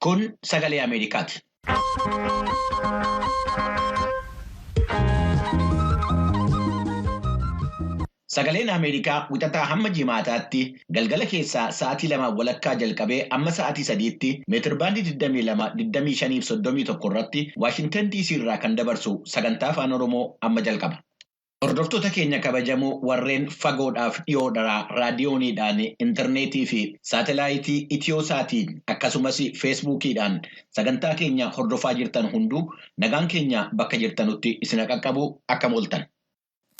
Kun sagalee Ameerikaati. Sagaleen Ameerikaa wixataa hamma jimaataatti galgala keessaa sa'aatii 2 walakkaa jalqabee amma sa'aatii 3tti meetirbaandii 22, 25 fi 31 irratti Waashintan DC irraa kan dabarsu sagantaa afaan Oromoo amma jalqaba. Hordoftoota keenya kabajamoo warreen fagoodhaaf dhiyoodhaa raadiyooniidhaan, intarneetii fi saatelaayitii Itiyooosaatiin akkasumas feesbuukiidhaan sagantaa keenya hordofaa jirtan hunduu nagaan keenya bakka jirtanutti isin qaqqabu akkam ooltan.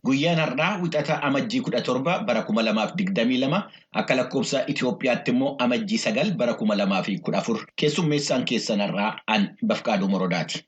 Guyyaan har'aa wixata amajjii 17 bara 2022 akka lakkoofsa Itiyoophiyaatti immoo amajjii 9 bara 2014 keessummeessaan keessan har'aa an Bafqaaduu Morodaati.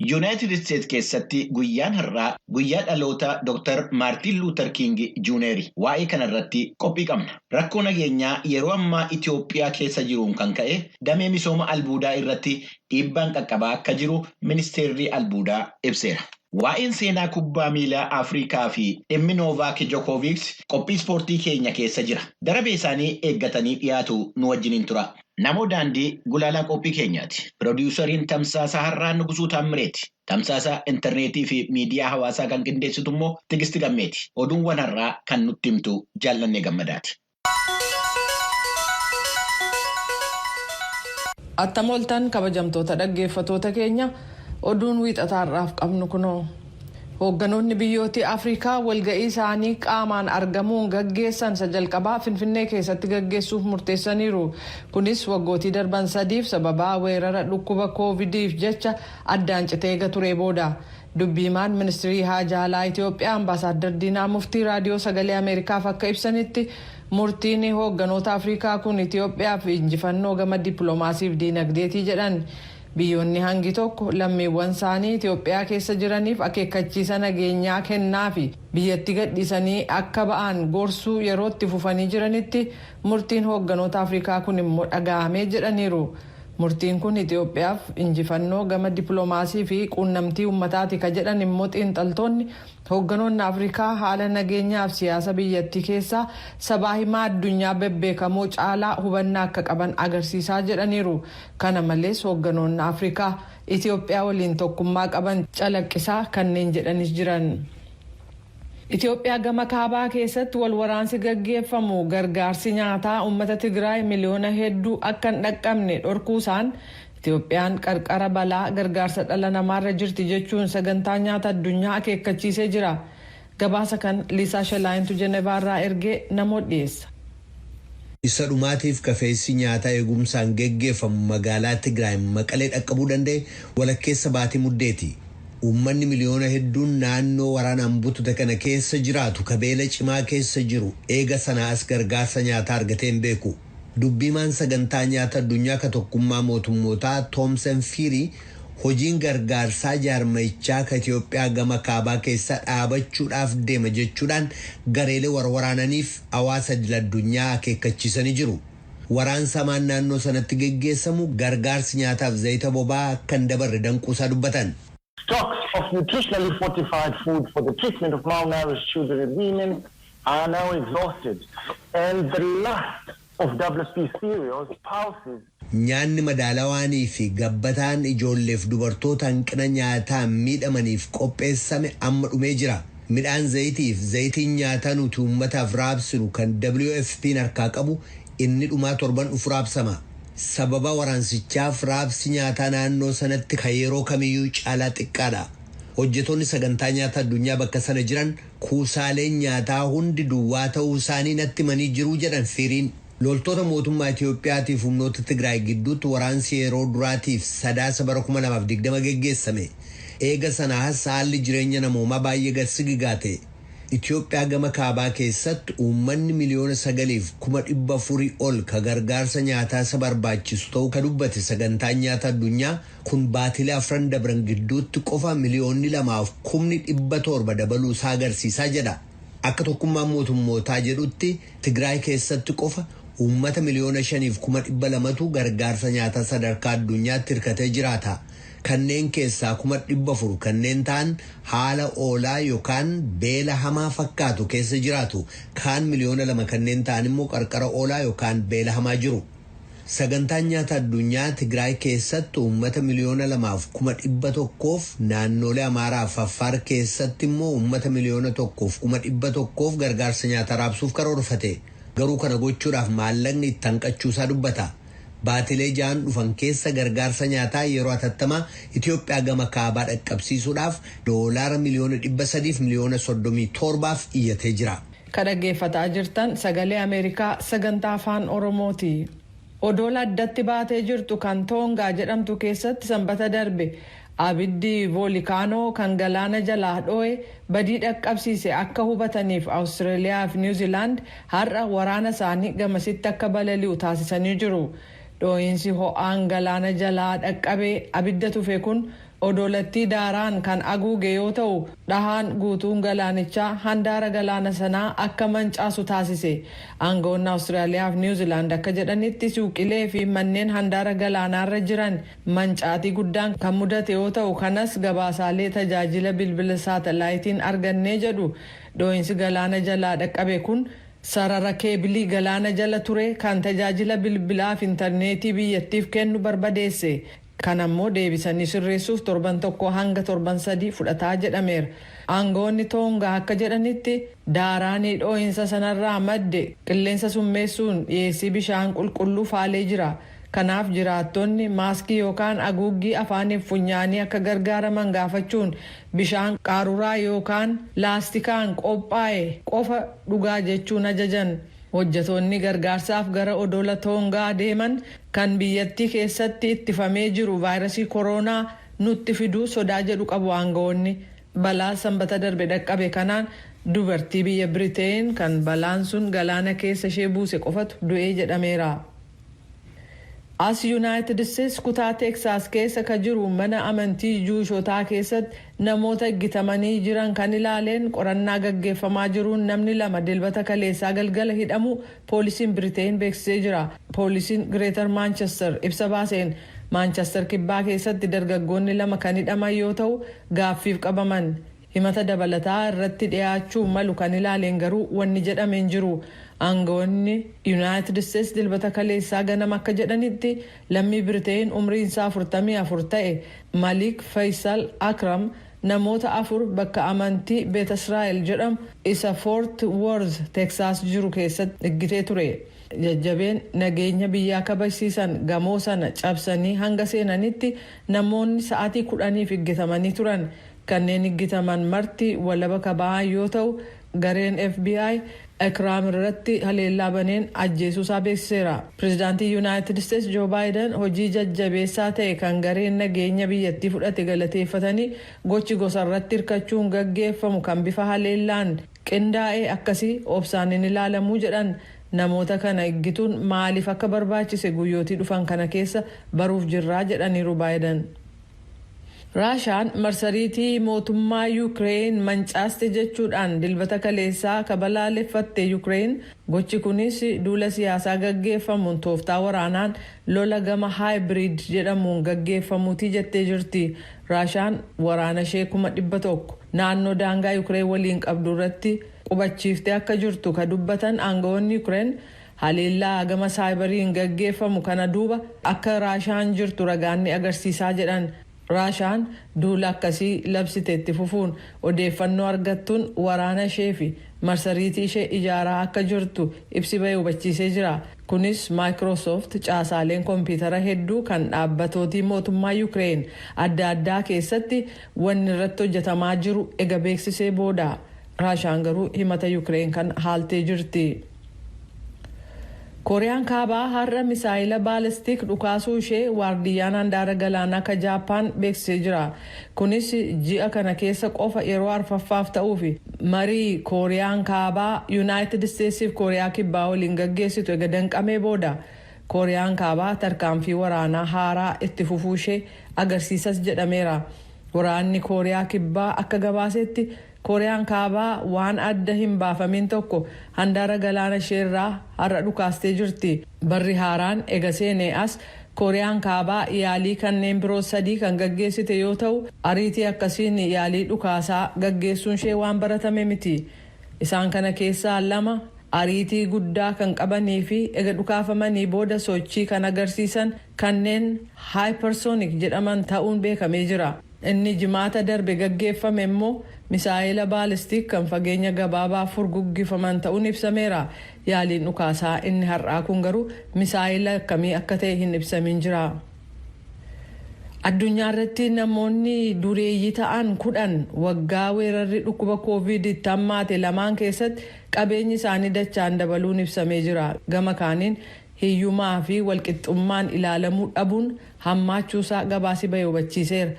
Yuunaayitid Isteetsi keessatti guyyaan har'aa guyyaa dhaloota Dr. Maartin Luuter King Juuneer waa'ee kanarratti qophii qabna. Rakkoo nageenyaa yeroo ammaa Itiyoophiyaa keessa jiruun kan ka'e damee misooma albuudaa irratti dhiibbaan qaqqabaa akka jiru ministeerri albuudaa ibseera. Waa'een seenaa kubbaa miilaa Afrikaa fi dhimmi Noovaak Jokooviks qophii ispoortii keenya keessa jira. Darabee isaanii eeggatanii dhiyaatu nu wajjiniin tura. Namoo daandii gulaalaa qophii keenyaati. Piroodyuusariin Tamsaasa Har'aa Nugusuu Taammireeti. Tamsaasa intarneetii fi miidiyaa hawaasaa kan qindeessitu immoo Tigisti Gammeeti. Oduuwwan har'aa kan nutti himtu Jaallannee Gammadaati. Attam ooltan kabajamtoota dhaggeeffatoota keenya oduun wiixataa har'aaf qabnu kunoo. Hoogganoonni biyyooti Afrikaa walga'ii isaanii qaamaan argamuun gaggeessan isa jalqabaa Finfinnee keessatti gaggeessuuf murteessaniiru. Kunis waggootii darban 3f sababaa weerara dhukkuba koovidiif jecha addaan citee eega ture booda. Dubbiimaan ministirii haajaa alaa Itiyoophiyaa Ambaasaadder Diinaa Muftii raadiyoo sagalee Ameerikaaf akka ibsanitti murtiin hoogganoota Afrikaa kun Itiyoophiyaaf injifannoo gama dippiloomaasiif diinagdeetii jedhan. Biyyoonni hangi tokko lammiiwwan isaanii Itiyoophiyaa keessa jiraniif akeekkachiisa nageenyaa kennaa fi biyyatti gadhiisanii akka ba'an gorsuu yerootti fufanii jiranitti murtiin hoogganoota Afrikaa kun immoo dhaga'amee jedhaniiru. Murtiin kun Itiyoophiyaaf injifannoo gama dippiloomaasii fi quunnamtii uummataati ka jedhan immoo xiinxaltoonni hoogganoonni Afrikaa haala nageenyaaf siyaasa biyyattii keessaa sabaa himaa addunyaa bebbeekamoo caalaa hubannaa akka qaban agarsiisaa jedhaniiru. Kana malees hoogganoonni Afrikaa Itiyoophiyaa waliin tokkummaa qaban calaqqisaa kanneen jedhanis jiran. Itiyoophiyaa gama kaabaa keessatti wal waraansi gaggeeffamu gargaarsi nyaataa uummata Tigraay miliyoona hedduu akka hin dhaqqabne dhorkuusaan Itiyoophiyaan qarqara balaa gargaarsa dhala namaarra jirti jechuun sagantaa nyaata addunyaa akeekkachiisee jira. Gabaasa kan Liisaa Shalaayintu Jenevaarraa ergee namoota dhiyeessa. Isa dhumaatiif kafeessi nyaataa eegumsaan gaggeeffamu magaalaa Tigraay Maqalee dhaqqabuu danda'e walakkeessa baatii muddeeti. Uummanni miliyoona hedduun naannoo waraanaan butute kana keessa jiraatu kabeela cimaa keessa jiru eega sanaas gargaarsa nyaataa argatee hin beeku. Dubbiimaan sagantaa nyaata addunyaa ka tokkummaa mootummootaa Toomsan Fiirii hojiin gargaarsaa jaarmayichaa ka Itiyoophiyaa gama kaabaa keessa dhaabachuudhaaf deema jechuudhaan gareelee waraananiif hawaasa idil-addunyaa akeekkachiisanii jiru. Waraansamaan naannoo sanatti geggeessamu gargaarsi nyaataaf zayita boba'aa akka hin dabarre danquusaa dubbatan. Stocks of nutritionally fortified food for the treatment of malnourished children and women are now exhausted, and the last of WFP cereals, pulses. Nyaanni madaalawaanii fi gabbataan ijoolleef dubartoota hanqina nyaataan miidhamaniif qopheessame amma dhumee jira. Midhaan zayitiin nyaataa nuti uummataaf raabsinu kan WFP'n harkaa qabu inni dhumaa torban dhufu raabsama. Sababa waraansichaaf raabsi nyaataa naannoo sanatti kan yeroo kamiyyuu caalaa xiqqaadha. Hojjetoonni sagantaa nyaata addunyaa bakka sana jiran kuusaaleen nyaataa hundi duwwaa ta'uu isaanii natti himanii jiru jedhan Fiiriin. Loltoota mootummaa Itiyoophiyaatiif humnoota Tigraay gidduutti waraansi yeroo duraatiif sadaasa bara 2020 geggeessame. Eega sanaas haalli jireenya namoomaa baay'ee gadsigigaa ta'e. Itiyoophiyaa gama kaabaa keessatti uummanni miliyoona 9,400 ol ka gargaarsa nyaataa isa barbaachisu ta'uu ka dubbate sagantaan nyaata addunyaa kun baatilee 4 dabran gidduutti qofa miliyoonni 2,700 dabaluu isaa agarsiisaa jedha. Akka tokkummaan mootummootaa jedhutti Tigraay keessatti qofa uummata miliyoona 5,200tu gargaarsa nyaataa sadarkaa addunyaatti hirkatee jiraata. kanneen keessaa 400 kanneen ta'an haala oolaa yookaan beela hamaa fakkaatu keessa jiraatu kaan miliyoona 2 kanneen ta'an immoo qarqara oolaa yookaan beela hamaa jiru. Sagantaan nyaata addunyaa Tigraay keessatti uummata miliyoona 2,100,000f naannolee Amaaraa fi Affaar keessatti immoo uummata miliyoona 1,100,000f gargaarsa nyaataa raabsuuf karoorfate. Garuu kana gochuudhaaf maallaqni itti hanqachuusaa dubbata. Baatilee ja'an dhufan keessa gargaarsa nyaataa yeroo hatattamaa Itoophiyaa gama kaabaa dhaqqabsiisuudhaaf doolaara miliyoona 300 miliyoona 37f iyyatee jira. Kan dhaggeeffataa jirtan sagalee Ameerikaa sagantaa afaan Oromooti. Odoola addatti baatee jirtu kan Toongaa jedhamtu keessatti sanbata darbe abiddi voolikaanoo kan galaana jalaa dho'e badii dhaqqabsiise akka hubataniif Awustiraaliyaa fi Niwuziilaand har'a waraana isaanii gamasitti akka balali'u taasisanii jiru. Dho'iinsi ho'aan galaana jalaa dhaqqabee abidda tufe kun odolattii daaraan kan aguuge yoo ta'u dhahaan guutuun galaanichaa handaara galaana sanaa akka mancaasu taasise. Aangawoonni Awustiraaliyaa fi Niwuziilaand akka jedhanitti suuqilee fi manneen handaara galaanaarra jiran mancaatii guddaan kan mudate yoo ta'u kanas gabaasaalee tajaajila bilbila saatalaayitiin argannee jedhu. Dho'iinsi galaana jalaa dhaqqabe kun sarara keebilii galaana jala ture kan tajaajila bilbilaa fi intarneetii biyyattiif kennu barbadeesse. Kan ammoo deebisanii sirreessuuf torban tokko hanga torban 3 fudhataa jedhameera. Aangawoonni Toongaa akka jedhanitti daaraanii dho'iinsa sanarraa madde qilleensa summeessuun dhiyeessii bishaan qulqulluu faalee jira. Kanaaf jiraattonni maaskii yookaan haguuggii afaaniif funyaanii akka gargaaraman gaafachuun bishaan qaruuraa yookaan laastikaan qophaa'e qofa dhugaa jechuun ajajan. Hojjetoonni gargaarsaaf gara odola Toongaa deeman kan biyyattii keessatti ittifamee jiru vaayirasii koronaa nutti fiduu sodaa jedhu qabu. Aangawoonni balaa sanbata darbe dhaqqabe kanaan dubartii biyya Biriteen kan balaan sun galaana keessa ishee buuse qofatu du'ee jedhameera. As Yuunaayitid Isteetsi kutaa Teeksaas keessa ka jiru mana amantii Juushotaa keessatti namoota eeggatamanii jiran kan ilaaleen qorannaa gaggeeffamaa jiruun namni 2 dilbata kaleessaa galgala hidhamu poolisiin Biriteen beeksisee jira. Poolisiin Greeter Maanchestar ibsa baaseen Maanchestar kibbaa keessatti dargaggoonni 2 kan hidhaman yoo ta'u gaaffiif qabaman. Himata dabalataa irratti dhiyaachuu malu kan ilaaleen garuu wanni jedhameen jiru. Aangawoonni Yuunaayitid Isteetsi dilbata kaleessaa ganama akka jedhanitti lammii Biriteen umriin isaa 44 ta'e Malik Faisal Akram namoota 4 bakka amantii Beet Israa'el jedhamu isa Fort Worth Teeksaas jiru keessatti eeggatee ture. Jajjabeen nageenya biyyaa kabachiisan gamoo sana cabsanii hanga seenanitti namoonni sa'aatii 10 eeggatamanii turan. Kanneen eeggataman marti walaba kaba'an yoo ta'u gareen FBI Akram irratti haleellaa baneen ajjeesuusaa beeksiseera. Pireezidaantii Yuunaayitid Isteetsi Joo Baayiden hojii jajjabeessaa ta'e kan gareen nageenya biyyattii fudhate galateeffatanii gochi gosa irratti hirkachuun gaggeeffamu kan bifa haleellaan qindaa'ee akkasii obsaan hin ilaalamuu jedhan. Namoota kana eeggatuun maaliif akka barbaachise guyyootii dhufan kana keessa baruuf jirraa jedhaniiru Baayiden. Raashaan marsariitii mootummaa Yuukireen mancaaste jechuudhaan dilbata kaleessaa kabalaaleffatte Yuukireen gochi kunis duula siyaasaa gaggeeffamuun tooftaa waraanaan lola gama haayibiriid jedhamuun gaggeeffamuutii jettee jirti. Raashaan waraana ishee 100,000 naannoo daangaa Yuukireen waliin qabdu irratti qubachiiftee akka jirtu ka dubbatan aangawoonni Yuukireen haleellaa gama saayibariin gaggeeffamu kana duuba akka Raashaan jirtu ragaanni agarsiisaa jedhan. Raashaan duula akkasii labsiteetti fufuun odeeffannoo argattuun waraana ishee fi marsariitii ishee ijaaraa akka jirtu ibsi bahee hubachiisee jira. Kunis Maayikiroosoft caasaaleen kompiitara hedduu kan dhaabbatootii mootummaa Yuukireen adda addaa keessatti wanni irratti hojjetamaa jiru ega beeksisee booda. Raashaan garuu himata Yuukireen kan haaltee jirti. Kooriyaan kaabaa har'a misaayila baalistik dhukaasuu ishee waardiyyaan handaara galaanaa ka Jaappaan beeksisee jira. Kunis ji'a kana keessa qofa yeroo arfaffaaf ta'uu fi marii Kooriyaan kaabaa Yuunaayitid Isteetsiif Kooriyaa kibbaa waliin gaggeessitu ega danqamee booda. Kooriyaan kaabaa tarkaanfii waraanaa haaraa itti fufuu ishee agarsiisas jedhameera. Waraanni Kooriyaa kibbaa akka gabaasetti Kooriyaan kaabaa waan adda hin baafamin tokko handaara galaana isheerraa har'a dhukaastee jirti. Barri haaraan ega seenee as Kooriyaan kaabaa yaalii kanneen biroo 3 kan gaggeessite yoo ta'u ariitii akkasiin yaalii dhukaasaa gaggeessuun ishee waan baratame miti. Isaan kana keessaa 2 ariitii guddaa kan qabanii fi ega dhukaafamanii booda sochii kan agarsiisan kanneen hypersonic jedhaman ta'uun beekamee jira. Inni jimaata darbe gaggeeffame immoo misaa'ila baalistik kan fageenya gabaabaa furguggifaman ta'uun ibsameera. Yaaliin dhukaasaa inni har'aa kun garuu misaa'ila akkamii akka ta'e hin ibsamin jira. Addunyaa irratti namoonni dureeyyii ta'an 10 waggaa weerarri dhukkuba COVID itti hammaate lamaan keessatti qabeenyi isaanii dachaan dabaluun ibsamee jira. Gama kaaniin hiyyumaa fi walqixxummaan ilaalamuu dhabuun hammaachuusaa gabaasi bahee hubachiiseera.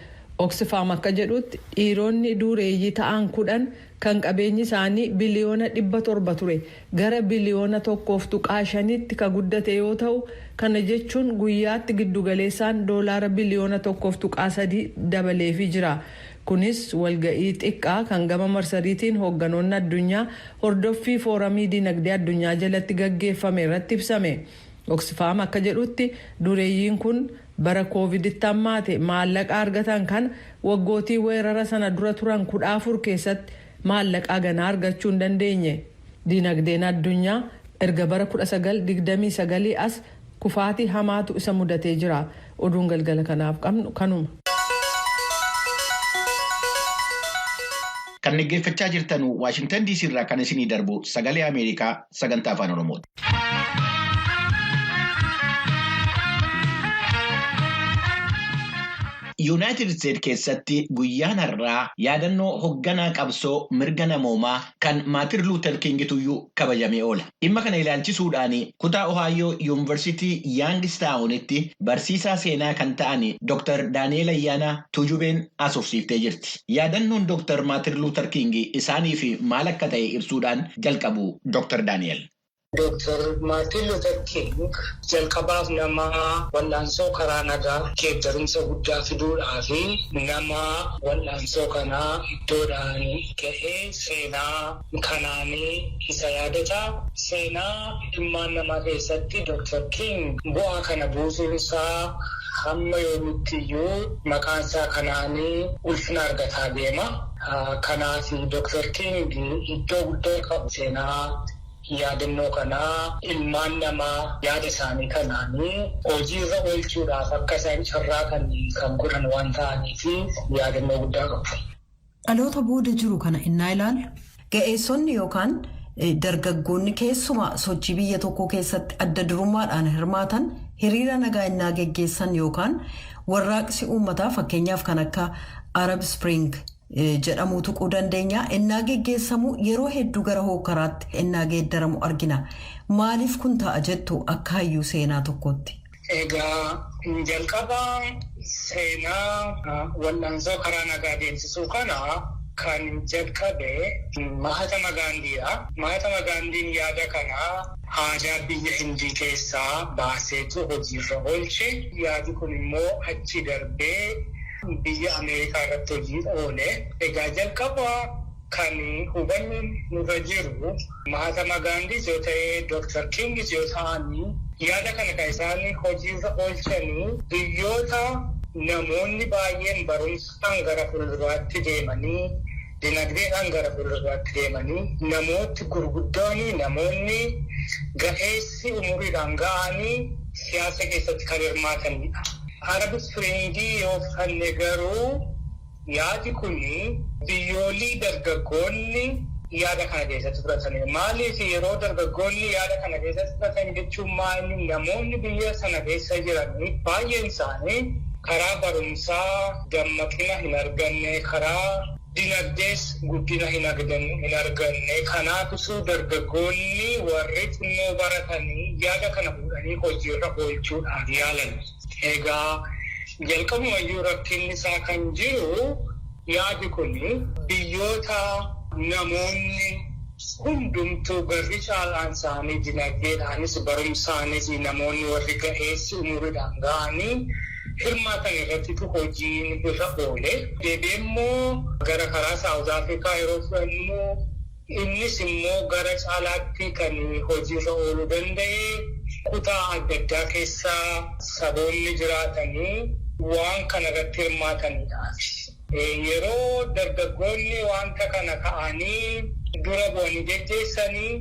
Oxfam akka jedhutti dhiironni dureeyyii ta'an 10 kan qabeenyi isaanii biliyoona 700 ture gara biliyoona 1.5tti ka guddate yoo ta'u kana jechuun guyyaatti giddugaleessaan doolaara biliyoona 1.3 dabaleefii jira. Kunis walga'ii xiqqaa kan gama marsariitiin hoogganoonni addunyaa hordoffii fooramii dinagdee addunyaa jalatti gaggeeffame irratti ibsame. Oxfam akka jedhutti dureeyyiin kun bara COVID-itti hammaate maallaqa argatan kan waggootii weerara sana dura turan 14 keessatti maallaqa ganaa argachuu hin dandeenye. Dinagdeen addunyaa erga bara 1929 as kufaatii hamaatu isa mudatee jira. Oduun galgala kanaaf qabnu kanuma. Kan dhaggeeffachaa jirtan Washington DC irraa kan isinii darbu sagalee Ameerikaa sagantaa afaan Oromooti. United States keessatti guyyaan har'aa yaadannoo hoogganaa qabsoo mirga namoomaa kan Martin Luther King tuyyuu kabajamee oola. Dhimma kana ilaalchisuudhaan kutaa Ohio University Youngstown'itti barsiisaa seenaa kan ta'an Dr. Daniel Ayyaanaa Tujubeen asoofsiiftee jirti. Yaadannoon Dr. Martin Luther King isaaniif maal akka ta'e ibsuudhaan jalqabu Dr. Daniel. Dr. Martin Luther King jalqabaaf nama wal'aansoo karaa nagaa geeddarumsa guddaa fiduudhaa fi nama wal'aansoo kanaa iddoodhaan ga'ee seenaa kanaanii isa yaadata. Seenaa ilmaan namaa keessatti Dr. King bu'aa kana buusuunsaa hamma yoomitti iyyuu maqaan isaa kanaanii ulfina argataa deema. Kanaaf Dr. King iddoo guddaa qabu seenaa yaadannoo kanaa ilmaan namaa yaada isaanii kanaanii hojiirra oolchuudhaaf akka isaan carraaqan kan godhan waan ta'aniif yaadannoo guddaa qabu. Dhaloota booda jiru kana innaa ilaallu ga'eessonni yookaan dargaggoonni keessumaa sochii biyya tokko keessatti adda durummaadhaan hirmaatan hiriira nagaa innaa geggeessan yookaan warraaqsi uummataa fakkeenyaaf kan akka Arab Spring jedhamu tuquu dandeenya. Innaa geggeessamu yeroo hedduu gara hokkaraatti innaa geeddaramu argina. Maaliif kun ta'a jettu akka hayyuu seenaa tokkotti? Egaa jalqaba seenaa wal'aansoo karaa nagaa deemsisuu kana kan jalqabe Mahatma Gaandhiidha. Mahatma Gaandhiin yaada kana aadaa biyya Hindii keessaa baaseetu hojiirra oolche. Yaadi kun immoo achi darbee biyya Ameerikaa irratti hojii oole. Egaa jalqaba kan hubannu nurra jiru Mahatma Gaandhis yoo ta'e Dr. Kingis yoo ta'ani yaada kana kan isaan hojiirra oolchanii biyyoota namoonni baay'een barumsaan gara fuulduraatti deemanii dinagdeedhaan gara fuulduraatti deemanii namooti gurguddoonni namoonni ga'eessi umuriidhaan ga'anii siyaasa keessatti kan hirmaatanidha. Arab Springii yoo fanne garuu yaadi kuni biyyoolii dargaggoonni yaada kana keessatti fudhatanii. Maaliif yeroo dargaggoonni yaada kana keessatti fudhatan jechuun maali? Namoonni biyya sana keessa jiranii baay'een isaanii karaa barumsaa dammaqina hin arganne, karaa dinagdees guddina hin arganne. Kanaafisuu dargaggoonni warri xinnoo baratanii yaada kana fuudhanii hojiirra oolchuudhaaf yaalan. Egaa jalqabumayyuu rakkinni isaa kan jiru yaadi kun biyyoota namoonni hundumtuu garri caalaan isaanii dinagdeedhaanis barumsaanis namoonni warri ga'eessi umuriidhaan ga'anii hirmaatan irrattitu hojiin irra oole. Deebi'ee immoo gara karaa Saawuz Afrikaa yeroo fudhannu innis immoo gara caalaatti kan hojiirra ooluu danda'e. Kutaa adda addaa keessaa saboonni jiraatanii waan kana irratti hirmaatanidha. Yeroo dargaggoonni wanta kana ka'anii dura bu'anii geggeessanii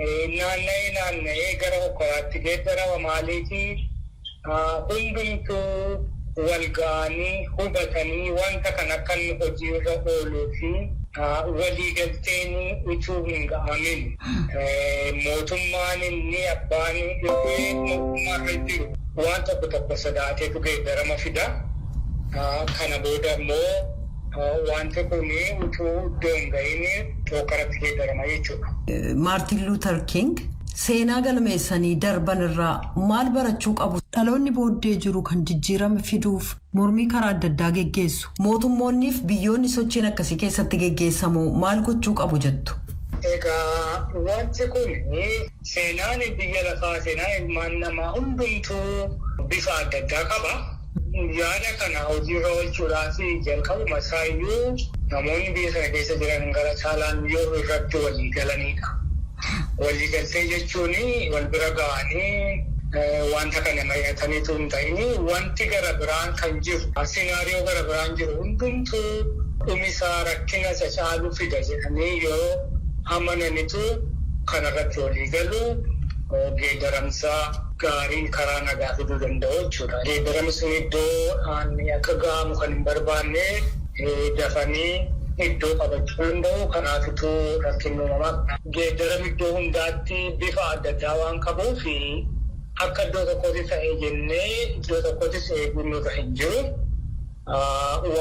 naanna'ee gara hokkoraatti geeddarama maaliifi hundumtuu wal ga'anii hubatanii wanta kan akka hojiirra ooluu fi waliigalteen utuu hin ga'amin mootummaan inni abbaan dhufee mootummaarra jiru waan tokko sodaateetu geeddarama fida. Kana booda immoo wanti kun utuu iddoo hin ga'iin hokkoratti geeddarama jechuudha. Maartin Luuter King seenaa galmeessanii darban irraa maal barachuu qabu? Dhaloonni booddee jiru kan jijjiirama fiduuf mormii karaa adda addaa geggeessu. Mootummoonniif biyyoonni sochiin akkasii keessatti geggeessamu maal gochuu qabu jettu? Egaa wanti kun seenaan biyya lafaa seenaa ilmaan namaa hundumtuu bifa adda addaa qaba. Yaada kana hojiirra oolchuudhaaf jalqabuma isaayyuu namoonni biyya sana keessa jiran gara caalaan yoo irratti walii galanidha. Waliigaltee jechuun wal bira ga'anii wanta kana mari'ataniitu hin ta'in wanti gara biraan kan jiru sinaariyoo gara biraan jiru hundumtuu dhumisaa rakkina isa caalu fida jedhanii yoo amananitu kanarratti walii galu geeddaramsaa gaarii karaa nagaa fiduu danda'u jechuudha. Geeddaramsi iddoo akka ga'amu kan hin barbaanne dafanii iddoo qabachuu danda'u. Kanaafituu rakkinni uumamaa geeddarama iddoo hundaatti bifa adda addaa waan qabuuf akka iddoo tokkotti ta'ee jennee iddoo tokkottis eeguun nurra hin jiru.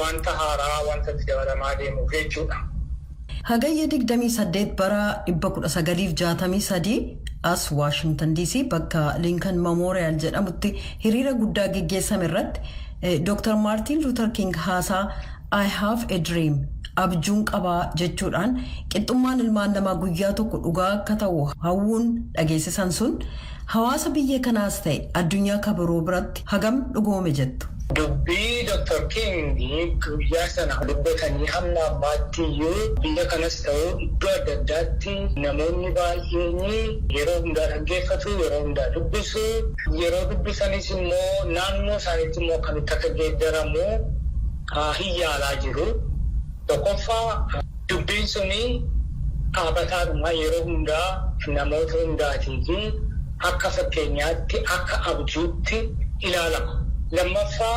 Wanta haaraa wanta itti dabalamaa deemuuf jechuudha. Hagayya 28 bara 1963 as Washington DC bakka Lincoln Memorial jedhamutti hiriira guddaa geggeessame irratti Dr. Martin Luther King haasaa I have a dream abjuun qabaa jechuudhaan qixxummaan ilmaan namaa guyyaa tokko dhugaa akka ta'u hawwuun dhageessisan sun hawaasa biyya kanaas ta'e addunyaa kabiroo biratti hagam dhugoome jettu. Dubbii Dr. King guyyaa sana dubbatanii hamma ammaatti iyyuu biyya kanas ta'u iddoo adda addaatti namoonni baay'een yeroo hundaa dhaggeeffatu, yeroo hundaa dubbisu, yeroo dubbisanis immoo naannoo isaaniitti immoo akkamitti akka geeddaramu hin yaalaa jiru. Tokkoffaa dubbiin suni dhaabataadhuma yeroo hundaa namoota hundaatii fi akka fakkeenyaatti akka abjuutti ilaalama. Lammaffaa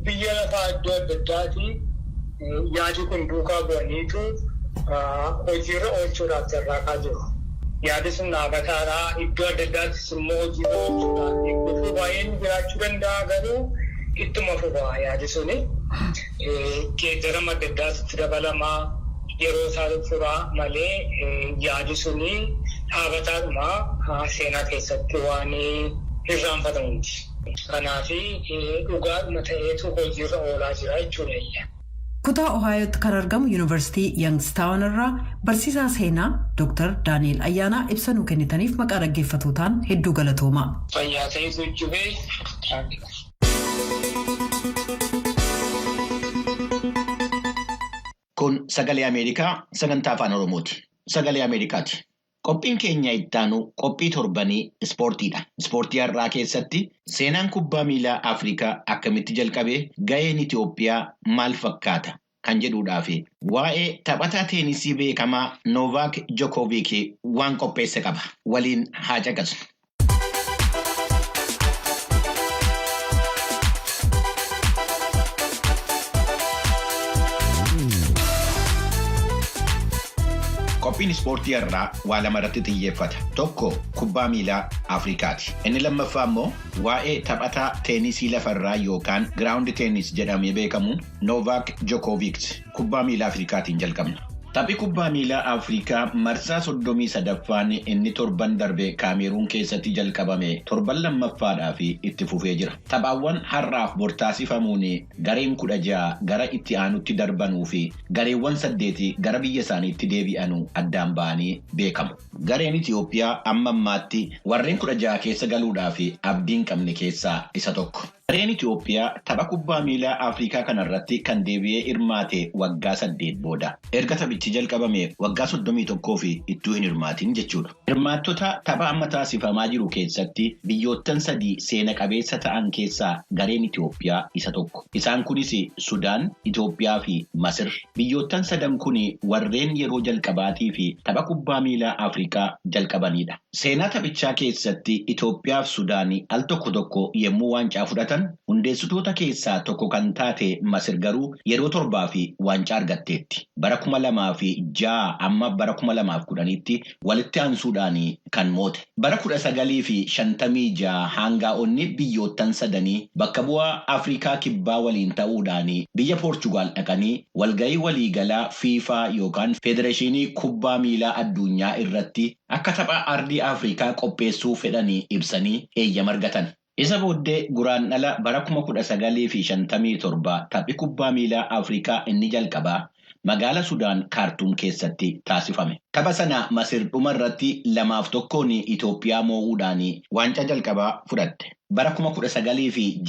biyya lafaa iddoo adda addaati yaadi kun duukaa bu'aniitu hojiirra oolchuudhaaf carraaqaa jiru. Yaadi sun dhaabataadhaa iddoo adda addaattis immoo hojiirra oolchuudhaaf eeggatu baay'een jiraachuu danda'a garuu ittuma fufaa yaadi suni geeddarama adda addaatti dabalamaa yeroo isaa furaa malee yaadi suni dhaabataadhuma seenaa keessatti waan irraanfatamuuti. Kanaafi dhugaadhuma ta'eetu hojiirra oolaa jira jechuudha. Kutaa Ohaayotti kan argamu Yuunivarsiitii Youngstown irraa barsiisaa seenaa Dr. Daani'el Ayyaanaa ibsa nuu kennitaniif maqaa dhaggeeffatootaan hedduu galatoomaa. Fayyaa ta'ee jujjubee. Kun sagalee Ameerikaa sagantaa afaan Oromooti. Sagalee Ameerikaati. Qophiin keenya ittaanu qophii torbanii ispoortiidha. Ispoortii har'aa keessatti seenaan kubbaa miilaa Afrikaa akkamitti jalqabee ga'een Itoophiyaa maal fakkaata kan jedhuudhaa fi waa'ee taphataa teenisii beekamaa Noovaak Jokooviik waan qopheesse qaba. Waliin haa caqasnu. Qophiin ispoortii irraa waa lama irratti xiyyeeffata. Tokko kubbaa miilaa Afrikaati. Inni lammaffaa immoo waa'ee taphataa teenisii lafarraa yookaan giraawundi teenis jedhamee beekamu Noovaak Jokooviik kubbaa miilaa Afrikaatiin jalqabna. Taphii kubbaa miilaa Afrikaa marsaa 33ffaan inni torban darbe Kaameruun keessatti jalqabame torban lammaffaadhaaf itti fufee jira. Taphaawwan har'aaf bortaasifamuun gareen 16 gara itti aanutti darbanuu fi gareewwan 8 gara biyya isaaniitti deebi'anuu addaan ba'anii beekamu. Gareen Itoophiyaa amma ammaatti warreen 16 keessa galuudhaaf abdiin qabne keessaa isa tokko. Gareen Itoophiyaa tapha kubbaa miilaa Afrikaa kanarratti kan deebi'ee hirmaate waggaa 8 booda. Erga taphichi jalqabame waggaa 31 fi ittuu hin hirmaatin jechuudha. Hirmaattota tapha amma taasifamaa jiru keessatti biyyoottan 3 seena qabeessa ta'an keessaa gareen Itoophiyaa isa tokko. Isaan kunis Sudaan, Itoophiyaa fi Masir. Biyyoottan 3 kun warreen yeroo jalqabaatii fi tapha kubbaa miilaa Afrikaa jalqabanidha. Seenaa taphichaa keessatti Itoophiyaa fi Sudaan al tokko tokko yemmuu waancaa fudhatan hundeessitoota keessaa tokko kan taate Masir garuu yeroo 7 fi waancaa argatteetti. Bara 2006 amma bara 2010tti walitti aansuudhaan kan moote. Bara 1956 hangaa'onni biyyoottan 3 bakka bu'aa Afrikaa kibbaa waliin ta'uudhaan biyya Poorchugaal dhaqanii walgahii waliigalaa FIFA yookaan Federeeshinii Kubbaa Miilaa Addunyaa irratti akka tapha ardii Afrikaa qopheessuu fedhanii ibsanii eeyyama argatan. Isa booddee guraandhala bara 1957 taphni kubbaa miilaa Afrikaa inni jalqabaa magaala Sudaan Kaartuum keessatti taasifame. Tapha sana Masir dhuma irratti 2-1 Itoophiyaa moo'uudhaan waancaa jalqabaa fudhatte. Bara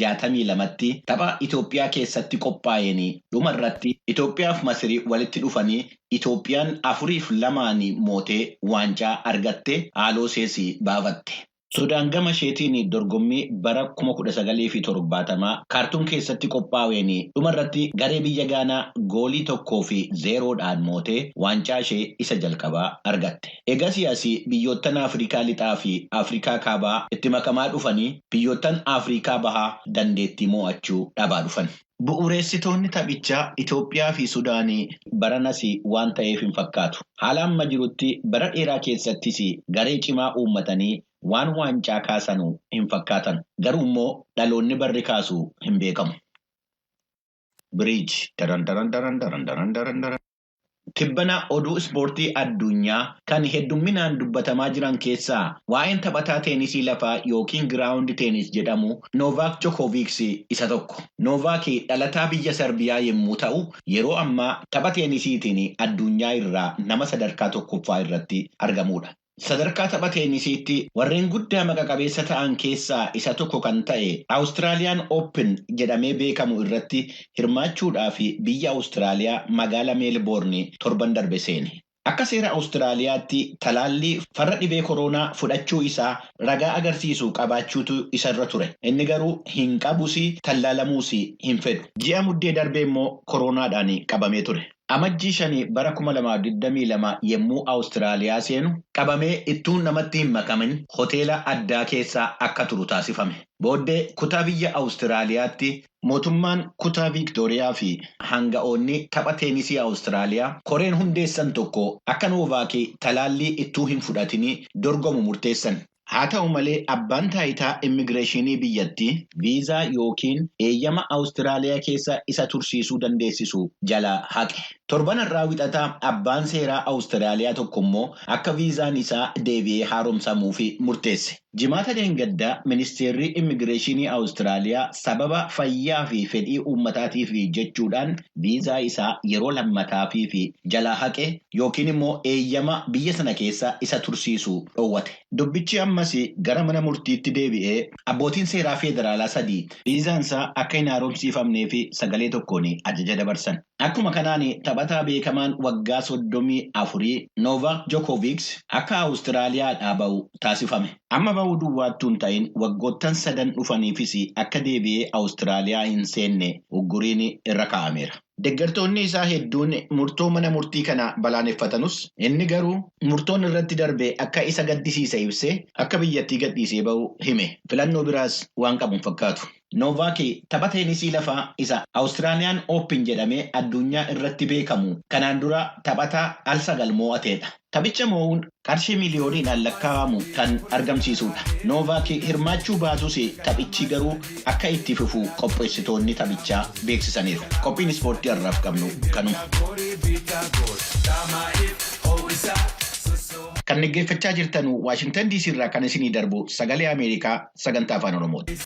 1962tti tapha Itoophiyaa keessatti qophaa'een dhuma irratti Itoophiyaa fi Masir walitti dhufanii Itoophiyaan 4-2 mootee waancaa argatte haaloo seesii baafatte. Sudaan gama isheetiin dorgommii bara 1970 Kaartuum keessatti qophaa'een dhuma irratti garee biyya Gaanaa goolii 1-0 mootee waancaa ishee isa jalqabaa argatte. Eegasiyaas biyyoottan Afrikaa lixaa fi Afrikaa kaabaa itti makamaa dhufanii biyyoottan Afrikaa bahaa dandeettii mo'achuu dhabaa dhufan. Bu'uureessitoonni taphichaa Itoophiyaa fi Sudaanii baranas waan ta'eef hin fakkaatu. Haala amma jirutti bara dheeraa keessattis garee cimaa uummatanii waan waancaa kaasanu hin fakkaatan. Garuu immoo dhaloonni barri kaasu hin beekamu. Biriij. Tibbana oduu ispoortii addunyaa kan heddumminaan dubbatamaa jiran keessaa waa'een taphataa teenisii lafaa yookiin giraawundi teenis jedhamu Novaak Jookoviiks isa tokko. Novaak dhalataa biyya Sarbiyaa yommuu ta'u yeroo ammaa tapha teenisiitiin addunyaa irraa nama sadarkaa tokkoffaa irratti argamudha. Sadarkaa tapha teenisiitti warreen guddaa maqa qabeessa ta'an keessaa isa tokko kan ta'e Awustiraaliyaan Open jedhamee beekamu irratti hirmaachuudhaaf biyya Awustiraaliyaa magaala Meelboorni torban darbe seene. Akka seera Awustiraaliyaatti talaallii farra dhibee koronaa fudhachuu isaa ragaa agarsiisu qabaachuutu isarra ture. Inni garuu hin qabus tallaalamuus hin fedhu. Ji'a muddee darbee immoo koronaadhaan qabamee ture. Amajjii 5 bara 2022 yemmuu Awustiraaliyaa seenu qabamee ittuu namatti hin makamin hoteela addaa keessaa akka turu taasifame. Booddee kutaa biyya Awustiraaliyaatti mootummaan kutaa Viiktooriyaa fi hanga'oonni tapha teenisii Awustiraaliyaa koreen hundeessan tokko akka Novaak talaallii ittuu hin fudhatini dorgomu murteessan. Haa ta'u malee abbaan taayitaa immigireeshinii biyyattii viizaa yookiin eeyyama Awustiraaliyaa keessa isa tursiisuu dandeessisu jala haqe. Torban irraa wixataa abbaan seeraa Awustiraaliyaa tokko immoo akka viizaan isaa deebi'ee haaromsamuu fi murteesse. Jimaata deengaddaa ministeerri immigireeshinii Awustiraaliyaa sababa fayyaa fi fedhii uummataatiif jechuudhaan viizaa isaa yeroo lammataafii fi jala haqe yookiin immoo eeyyama biyya sana keessa isa tursiisu dhoowwate. Dubbichi ammas gara mana murtiitti deebi'ee abbootiin seeraa federaalaa 3 viizaan isaa akka hin haaromsiifamnee fi sagalee tokkoon ajaja dabarsan. Akkuma kanaan taphataa beekamaan waggaa 34 Novaak Jookoviiks akka Awustiraaliyaadhaa ba'u taasifame. Amma ba'uu duwwaattuu hin ta'in waggoottan 3 dhufaniifis akka deebi'ee Awustiraaliyaa hin seenne ugguriin irra kaa'ameera. Deeggartoonni isaa hedduun murtoo mana murtii kana balaaleffatanus inni garuu murtoon irratti darbe akka isa gaddisiise ibsee akka biyyattii gadhiisee ba'u hime. Filannoo biraas waan qabu hin fakkaatu. Novaak tapha teenisii lafaa isa Awustiraaliyaan Open jedhamee addunyaa irratti beekamu kanaan dura taphataa al 9 mo'ateedha. Taphicha moo'uun qarshii miliyooniidhaan lakkaa'amu kan argamsiisudha. Novaak hirmaachuu baatus taphichi garuu akka itti fufu qopheessitoonni taphichaa beeksisaniiru. Qophiin ispoortii har'aaf qabnu kanuma. Kan dhaggeeffachaa jirtan Waashingtan DC irraa kan isinii darbu sagalee Ameerikaa sagantaa afaan Oromooti.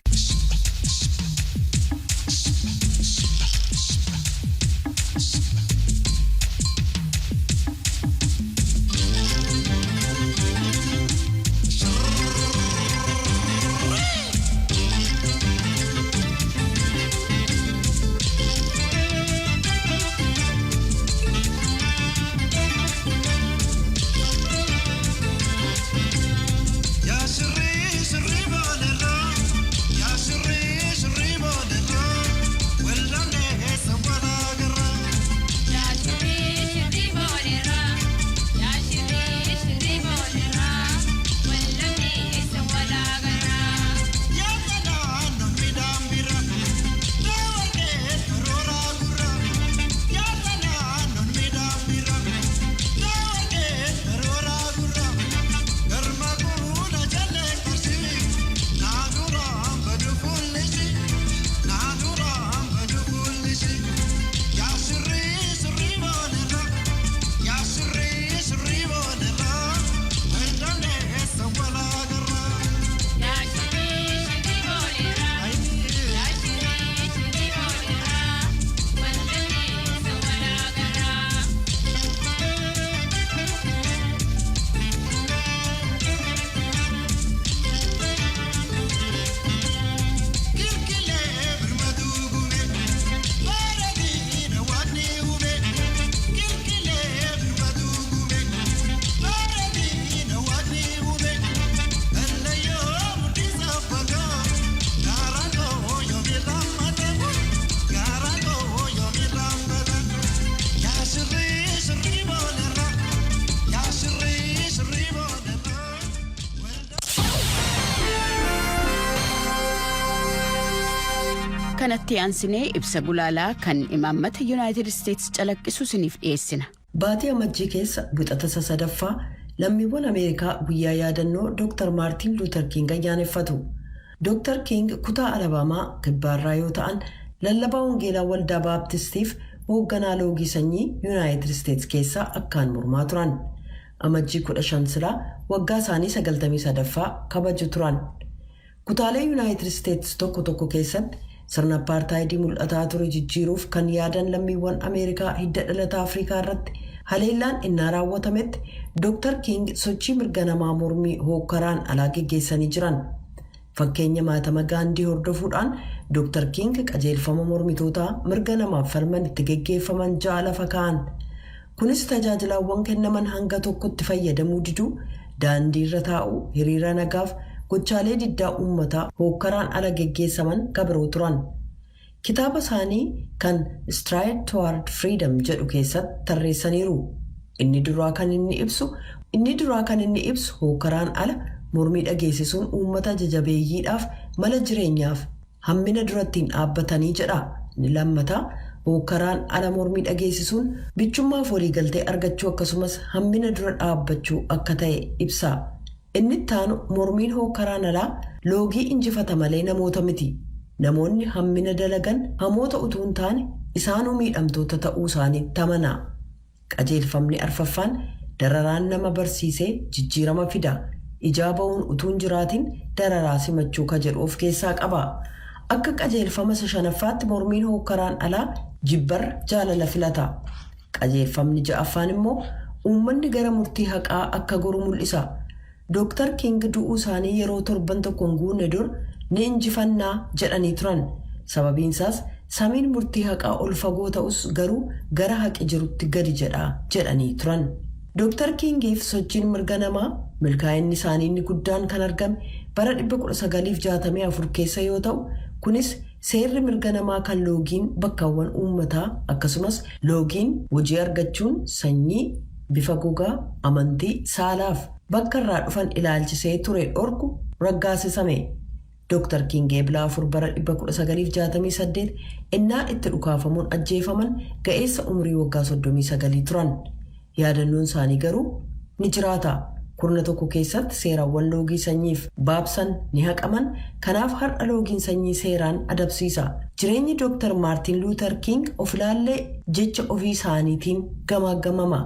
kanatti aansinee ibsa gulaalaa kan imaammata Yuunaayitid Isteetsi calaqqisu isiniif dhiyeessina. Baatii amajjii keessa wixata sadaffaa lammiiwwan Ameerikaa guyyaa yaadannoo Dr. Maartin Luuter King ayyaaneffatu. Dr. King kutaa Alabaamaa kibbaarraa yoo ta'an lallabaa wangeelaa waldaa baaptistiif hoogganaa loogii sanyii Yuunaayitid Isteetsi keessaa akkaan mormaa turan. Amajjii 15 silaa waggaa isaanii 93ffaa kabaju turan. Kutaalee Yuunaayitid Isteetsi tokko tokko keessatti sirna apartaayidii mul'ataa ture jijjiiruuf kan yaadan lammiiwwan Ameerikaa hidda dhalata Afrikaa irratti haleellaan innaa raawwatametti Dr. King sochii mirga namaa mormii hookkaraan alaa geggeessanii jiran. Fakkeenya maatama Gaandii hordofuudhaan Dr. King qajeelfama mormitootaa mirga namaaf falman itti geggeeffaman ja'a lafa kaa'an. Kunis tajaajilaawwan kennaman hanga tokkotti fayyadamuu diduu, daandii irra taa'uu, hiriira nagaaf gochaalee diddaa uummataa hookkaraan ala geggeessaman kabiroo turan. Kitaaba isaanii kan Stride Toward Freedom jedhu keessatti tarreessaniiru. Inni duraa kan inni ibsu hookkaraan ala mormii dhageessisuun uummata jajabeeyyiidhaaf mala jireenyaaf hammina durattiin dhaabbatanii jedha. Inni lammataa hookkaraan ala mormii dhageessisuun bichummaaf waliigaltee argachuu akkasumas hammina dura dhaabbachuu akka ta'e ibsa. Inni ittaanu mormiin hookkaraan alaa loogii injifata malee namoota miti. Namoonni hammina dalagan hamoota utuu hin taane isaanuu miidhamtoota ta'uu isaaniitti amana. Qajeelfamni arfaffaan dararaan nama barsiisee jijjiirama fida. Ijaa ba'uun utuu hin jiraatin dararaa simachuu ka jedhu of keessaa qaba. Akka qajeelfama 5ffaatti mormiin hookkaraan alaa jibbarra jaalala filata. Qajeelfamni 6ffaan immoo uummanni gara murtii haqaa akka goru mul'isa. Dr. King du'uu isaanii yeroo torban tokkoon guunne dur ni injifannaa jedhanii turan. Sababiin isaas samiin murtii haqaa ol fagoo ta'us garuu gara haqi jirutti gadi jedhanii turan. Dr. Kingiif sochiin mirga namaa milkaa'inni isaanii inni guddaan kan argame bara 1964 keessa yoo ta'u, kunis seerri mirga namaa kan loogiin bakkaawwan uummataa akkasumas loogiin hojii argachuun sanyii, bifa gogaa, amantii, saalaaf bakka irraa dhufan ilaalchisee ture dhorku raggaasisame. Dr. King eebila 4 bara 1968 innaa itti dhukaafamuun ajjeefaman ga'eessa umrii waggaa 39 turan. Yaadannoon isaanii garuu ni jiraata. Kurna tokko keessatti seeraawwan loogii sanyiif baabsan ni haqaman. Kanaaf har'a loogiin sanyii seeraan adabsiisa. Jireenyi Dr. Maartin Luuter King of ilaallee jecha ofii isaaniitiin gamaagamama.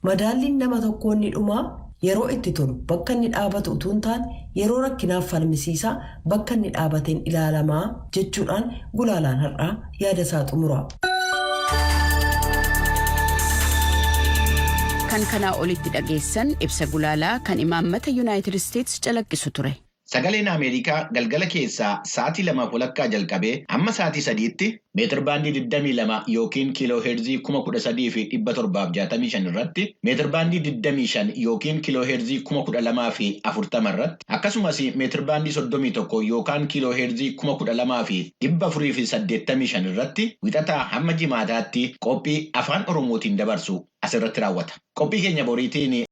Madaalliin nama tokkoo ni dhumaa. Yeroo itti tolu bakka inni dhaabatu utuu hin taane yeroo rakkinaaf falmisiisaa bakka inni dhaabateen ilaalamaa jechuudhaan gulaalaan har'aa yaada isaa xumura. Kan kanaa olitti dhageessan ibsa gulaalaa kan imaammata Yuunaayitid Isteetsi calaqqisu ture. Sagaleen Ameerikaa galgala keessaa sa'aatii 2:00 jalqabee amma sa'aatii 3tti meetir baandii 22 yookiin kiiloo heerzii 13,765 irratti meetir baandii 25 yookiin kiiloo heerzii 12,040 irratti akkasumas meetir baandii 31 yookaan kiiloo heerzii 12,485 irratti wixataa hamma jimaataatti qophii afaan Oromootiin dabarsu asirratti raawwata. Qophii keenya boriitiin